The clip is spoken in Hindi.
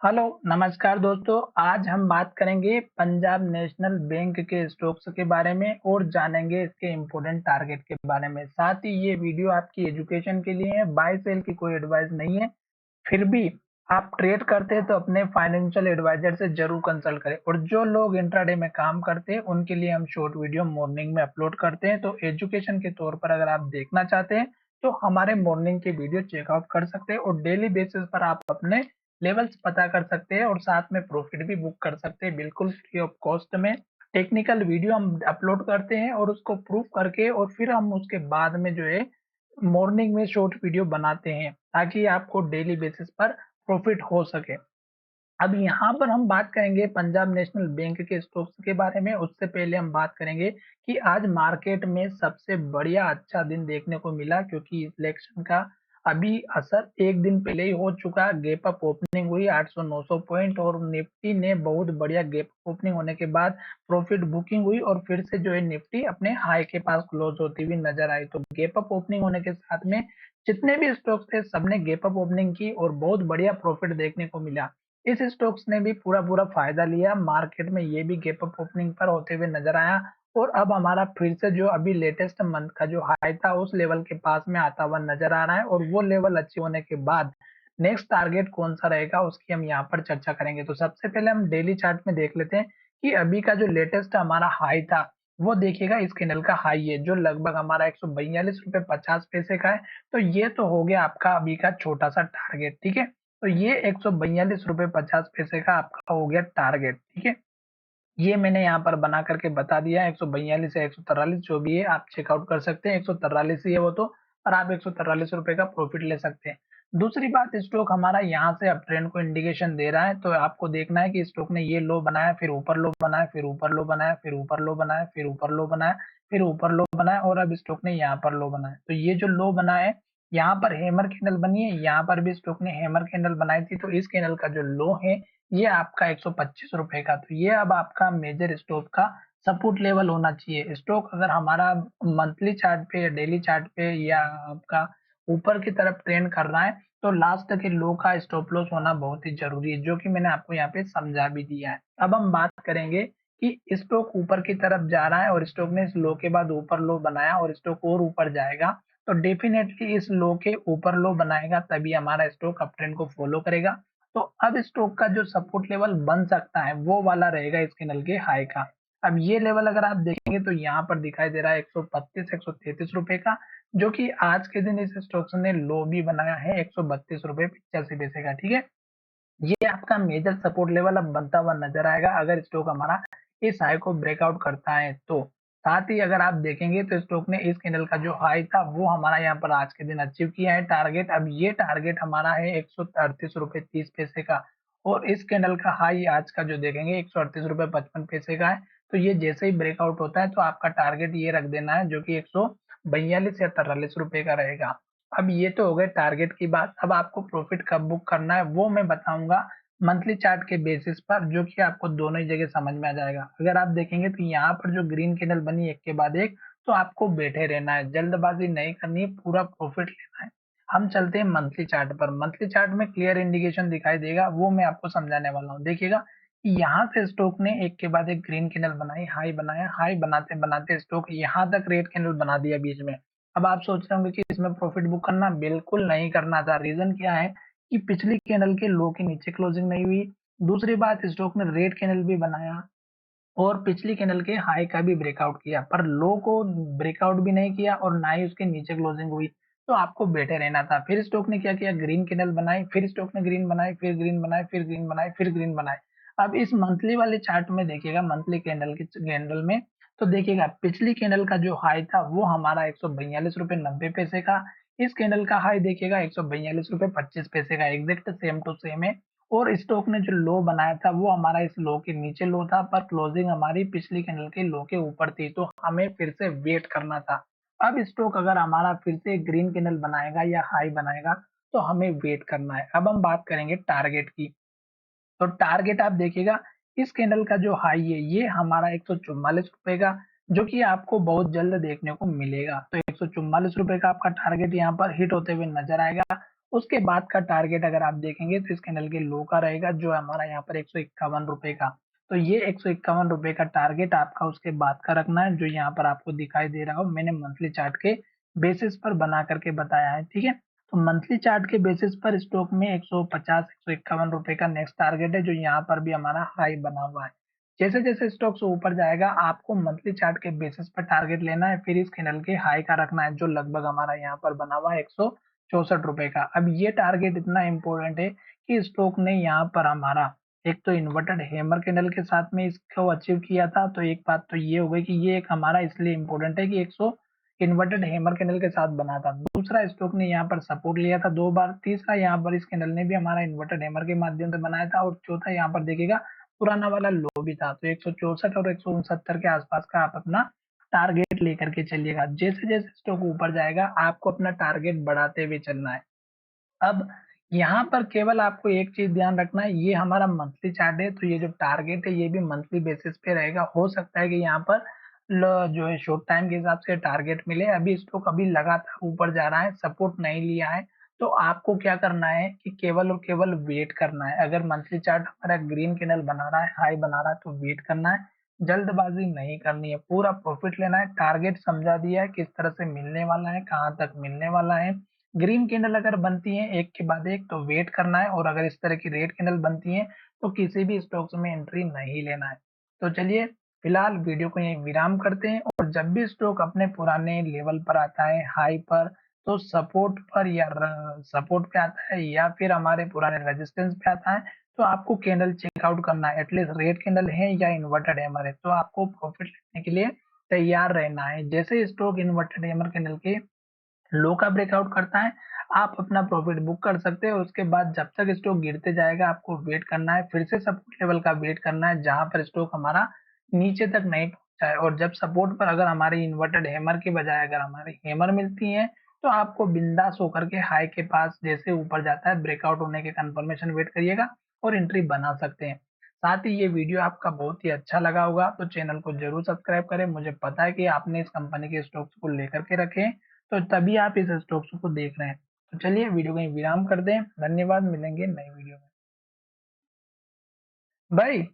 हेलो, नमस्कार दोस्तों। आज हम बात करेंगे पंजाब नेशनल बैंक के स्टॉक्स के बारे में और जानेंगे इसके इम्पोर्टेंट टारगेट के बारे में। साथ ही ये वीडियो आपकी एजुकेशन के लिए है, बाय सेल की कोई एडवाइस नहीं है। फिर भी आप ट्रेड करते हैं तो अपने फाइनेंशियल एडवाइजर से जरूर कंसल्ट करें। और जो लोग इंट्राडे में काम करते हैं उनके लिए हम शॉर्ट वीडियो मॉर्निंग में अपलोड करते हैं। तो एजुकेशन के तौर पर अगर आप देखना चाहते हैं तो हमारे मॉर्निंग के वीडियो चेकआउट कर सकते हैं और डेली बेसिस पर आप अपने लेवल्स पता कर सकते हैं और साथ में प्रॉफिट भी बुक कर सकते हैं बिल्कुल फ्री ऑफ कॉस्ट में। टेक्निकल वीडियो हम अपलोड करते हैं और उसको प्रूव करके और फिर हम उसके बाद में जो है मॉर्निंग में शॉर्ट वीडियो बनाते हैं ताकि आपको डेली बेसिस पर प्रॉफिट हो सके। अब यहाँ पर हम बात करेंगे पंजाब नेशनल बैंक के स्टॉक्स के बारे में। उससे पहले हम बात करेंगे कि आज मार्केट में सबसे बढ़िया अच्छा दिन देखने को मिला क्योंकि इलेक्शन का अभी असर एक दिन पहले ही हो चुका। गैप अप ओपनिंग हुई 800-900 पॉइंट और निफ्टी ने बहुत बढ़िया गैप ओपनिंग होने के बाद प्रॉफिट बुकिंग हुई और फिर से जो है निफ्टी अपने हाई के पास क्लोज होती हुई नजर आई। तो गैप अप ओपनिंग होने के साथ में जितने भी स्टॉक्स थे सबने गैप अप ओपनिंग की और बहुत बढ़िया प्रॉफिट देखने को मिला। इस स्टॉक्स ने भी पूरा फायदा लिया। मार्केट में ये भी गैप अप ओपनिंग पर होते हुए नजर आया और अब हमारा फिर से जो अभी लेटेस्ट मंथ का जो हाई था उस लेवल के पास में आता हुआ नजर आ रहा है और वो लेवल अचीव होने के बाद नेक्स्ट टारगेट कौन सा रहेगा उसकी हम यहाँ पर चर्चा करेंगे। तो सबसे पहले हम डेली चार्ट में देख लेते हैं कि अभी का जो लेटेस्ट हमारा हाई था वो देखिएगा इस कैंडल का हाई है जो लगभग हमारा 142 रुपए 50 पैसे का है। तो ये तो हो गया आपका अभी का छोटा सा टारगेट, ठीक है। तो ये 142 रुपए 50 पैसे का आपका हो गया टारगेट, ठीक है। ये मैंने यहाँ पर बना करके बता दिया। 142 या 143 जो भी है आप चेकआउट कर सकते हैं। 143 ही है वो तो, और आप 143 रुपए का प्रॉफिट ले सकते हैं। दूसरी बात, स्टॉक हमारा यहाँ से अप ट्रेंड को इंडिकेशन दे रहा है। तो आपको देखना है कि स्टॉक ने ये लो बनाया, फिर ऊपर लो बनाया, फिर ऊपर लो बनाया, फिर ऊपर लो बनाया, फिर ऊपर लो बनाया, फिर ऊपर लो बनाया और अब स्टॉक ने यहाँ पर लो बनाया। तो ये जो लो बना है यहाँ पर हैमर कैंडल बनी है, यहाँ पर भी स्टॉक ने हैमर कैंडल बनाई थी। तो इस कैंडल का जो लो है ये आपका 125 रुपए का। तो ये अब आपका मेजर स्टॉक का सपोर्ट लेवल होना चाहिए। स्टॉक अगर हमारा मंथली चार्ट पे या डेली चार्ट पे या आपका ऊपर की तरफ ट्रेंड कर रहा है तो लास्ट के लो का स्टॉप लॉस होना बहुत ही जरूरी है, जो कि मैंने आपको यहाँ पे समझा भी दिया है। अब हम बात करेंगे कि स्टॉक ऊपर की तरफ जा रहा है और स्टॉक ने इस लो के बाद ऊपर लो बनाया और स्टॉक और ऊपर जाएगा। तो डेफिनेटली इस लो के ऊपर लो बनाएगा तभी हमारा स्टॉक अप ट्रेंड को फॉलो करेगा। तो अब स्टॉक का जो सपोर्ट लेवल बन सकता है वो वाला रहेगा इस कैंडल के हाई का। अब ये लेवल अगर आप देखेंगे तो यहाँ पर दिखाई दे रहा है 132-133 रुपए का, जो कि आज के दिन इस स्टॉक ने लो भी बनाया है 132 रुपए 85 पैसे का, ठीक है। ये आपका मेजर सपोर्ट लेवल अब बनता हुआ नजर आएगा अगर स्टॉक हमारा इस हाई को ब्रेकआउट करता है तो। साथ ही अगर आप देखेंगे तो स्टॉक ने इस कैंडल का जो हाई था वो हमारा यहाँ पर आज के दिन अचीव किया है टारगेट। अब ये टारगेट हमारा है 138 रुपए 30 पैसे का और इस कैंडल का हाई आज का जो देखेंगे 138 रुपए 55 पैसे का है। तो ये जैसे ही ब्रेकआउट होता है तो आपका टारगेट ये रख देना है जो कि 142 या 43 रुपए का रहेगा। अब ये तो हो गए टारगेट की बात। अब आपको प्रॉफिट कब बुक करना है वो मैं बताऊंगा मंथली चार्ट के बेसिस पर, जो कि आपको दोनों ही जगह समझ में आ जाएगा। अगर आप देखेंगे तो यहाँ पर जो ग्रीन कैंडल बनी एक के बाद एक, तो आपको बैठे रहना है, जल्दबाजी नहीं करनी है, पूरा प्रॉफिट लेना है। हम चलते हैं मंथली चार्ट पर। मंथली चार्ट में क्लियर इंडिकेशन दिखाई देगा, वो मैं आपको समझाने वाला हूँ। देखिएगा कि यहाँ से स्टॉक ने एक के बाद एक ग्रीन कैंडल बनाई, हाई बनाया, हाई बनाते बनाते स्टॉक यहाँ तक रेड कैंडल बना दिया बीच में। अब आप सोच रहे होंगे कि इसमें प्रॉफिट बुक करना, बिल्कुल नहीं करना था। रीजन क्या है कि पिछली कैंडल के लो के नीचे क्लोजिंग नहीं हुई। दूसरी बात, स्टॉक ने रेड कैंडल भी बनाया और पिछली कैंडल के हाई का भी ब्रेकआउट किया, पर लो को ब्रेकआउट भी नहीं किया और ना ही उसके नीचे क्लोजिंग हुई। तो आपको बैठे रहना था। फिर स्टॉक ने क्या किया, ग्रीन कैंडल बनाई, फिर स्टॉक ने ग्रीन बनाई, फिर ग्रीन बनाई, फिर ग्रीन बनाई, फिर ग्रीन बनाई। अब इस मंथली वाले चार्ट में देखिएगा, मंथली कैंडल में तो देखिएगा पिछली कैंडल का जो हाई था वो हमारा 142 रुपए 90 पैसे का। इस कैंडल का हाई देखिएगा 142 रुपए 25 पैसे का, एग्जैक्ट सेम टू सेम है। और स्टॉक ने जो लो बनाया था वो हमारा इस लो के नीचे लो था, पर क्लोजिंग हमारी पिछली कैंडल के लो के ऊपर थी। तो हमें फिर से वेट करना था। अब स्टॉक अगर हमारा फिर से ग्रीन कैंडल बनाएगा या हाई बनाएगा तो हमें वेट करना है। अब हम बात करेंगे टारगेट की। तो टारगेट आप देखिएगा इस कैंडल का जो हाई है ये हमारा 144 रुपए का, जो कि आपको बहुत जल्द देखने को मिलेगा। तो 144 रुपए का आपका टारगेट यहाँ पर हिट होते हुए नजर आएगा। उसके बाद का टारगेट अगर आप देखेंगे तो इस कैंडल के लो का रहेगा जो हमारा यहाँ पर 151 रुपए का। तो ये 151 रुपए का टारगेट आपका उसके बाद का रखना है, जो यहाँ पर आपको दिखाई दे रहा हो। मैंने मंथली चार्ट के बेसिस पर बना करके बताया है, ठीक है। तो मंथली चार्ट के बेसिस पर स्टॉक में 150 151 रुपए का नेक्स्ट टारगेट है, जो यहाँ पर भी हमारा हाई बना हुआ है। जैसे जैसे स्टॉक से ऊपर जाएगा आपको मंथली चार्ट के बेसिस पर टारगेट लेना है, फिर इस कैंडल के हाई का रखना है, जो लगभग हमारा यहाँ पर बना हुआ है 164 रुपए का। अब ये टारगेट इतना इंपॉर्टेंट है कि स्टॉक ने यहाँ पर हमारा एक तो इन्वर्टेड हैमर कैंडल के साथ में इसको अचीव किया था। तो एक बात तो ये हो गई कि ये एक हमारा इसलिए इम्पोर्टेंट है कि 100 इन्वर्टेड हैमर कैंडल के साथ बना था। दूसरा, स्टॉक ने यहाँ पर सपोर्ट लिया था 2 बार। तीसरा, यहाँ पर इस कैंडल ने भी हमारा इन्वर्टेड हैमर के माध्यम से बनाया था। और चौथा, यहाँ पर देखिएगा पुराना वाला लो भी था। तो 164 और 169 के आसपास का आप अपना टारगेट लेकर के चलिएगा। जैसे जैसे स्टॉक ऊपर जाएगा आपको अपना टारगेट बढ़ाते हुए चलना है। अब यहाँ पर केवल आपको एक चीज ध्यान रखना है, ये हमारा मंथली चार्ट है, तो ये जो टारगेट है ये भी मंथली बेसिस पे रहेगा। हो सकता है कि यहाँ पर जो है शॉर्ट टाइम के हिसाब से टारगेट मिले। अभी स्टॉक अभी लगातार ऊपर जा रहा है, सपोर्ट नहीं लिया है। तो आपको क्या करना है कि केवल और केवल वेट करना है। अगर मंथली चार्ट हमारा ग्रीन कैंडल बना रहा है, हाई बना रहा है, तो वेट करना है, जल्दबाजी नहीं करनी है, पूरा प्रॉफिट लेना है। टारगेट समझा दिया है किस तरह से मिलने वाला है, कहाँ तक मिलने वाला है। ग्रीन कैंडल अगर बनती है एक के बाद एक तो वेट करना है, और अगर इस तरह की रेड कैंडल बनती है तो किसी भी स्टॉक्स में एंट्री नहीं लेना है। तो चलिए फिलहाल वीडियो को यहीं विराम करते हैं, और जब भी स्टॉक अपने पुराने लेवल पर आता है हाई पर, तो सपोर्ट पर या सपोर्ट पे आता है या फिर हमारे पुराने रेजिस्टेंस पे आता है, तो आपको कैंडल चेकआउट करना है। एटलीस्ट रेड कैंडल है या इन्वर्टेड हैमर है, तो आपको प्रॉफिट लेने के लिए तैयार रहना है। जैसे स्टॉक इन्वर्टेड हैमर कैंडल के लो का ब्रेकआउट करता है आप अपना प्रॉफिट बुक कर सकते हो। उसके बाद जब तक स्टॉक गिरते जाएगा आपको वेट करना है, फिर से सपोर्ट लेवल का वेट करना है जहां पर स्टॉक हमारा नीचे तक नहीं पहुंचा है। और जब सपोर्ट पर अगर हमारी इन्वर्टेड हैमर के बजाय अगर हमारी हैमर मिलती है, तो आपको बिंदास होकर के हाई के पास जैसे ऊपर जाता है ब्रेकआउट होने के कंफर्मेशन वेट करिएगा और एंट्री बना सकते हैं। साथ ही ये वीडियो आपका बहुत ही अच्छा लगा होगा तो चैनल को जरूर सब्सक्राइब करें। मुझे पता है कि आपने इस कंपनी के स्टॉक्स को लेकर के रखे हैं, तो तभी आप इस स्टॉक्स को देख रहे हैं। तो चलिए वीडियो को यहीं विराम कर दें। धन्यवाद, मिलेंगे नई वीडियो में। बाय।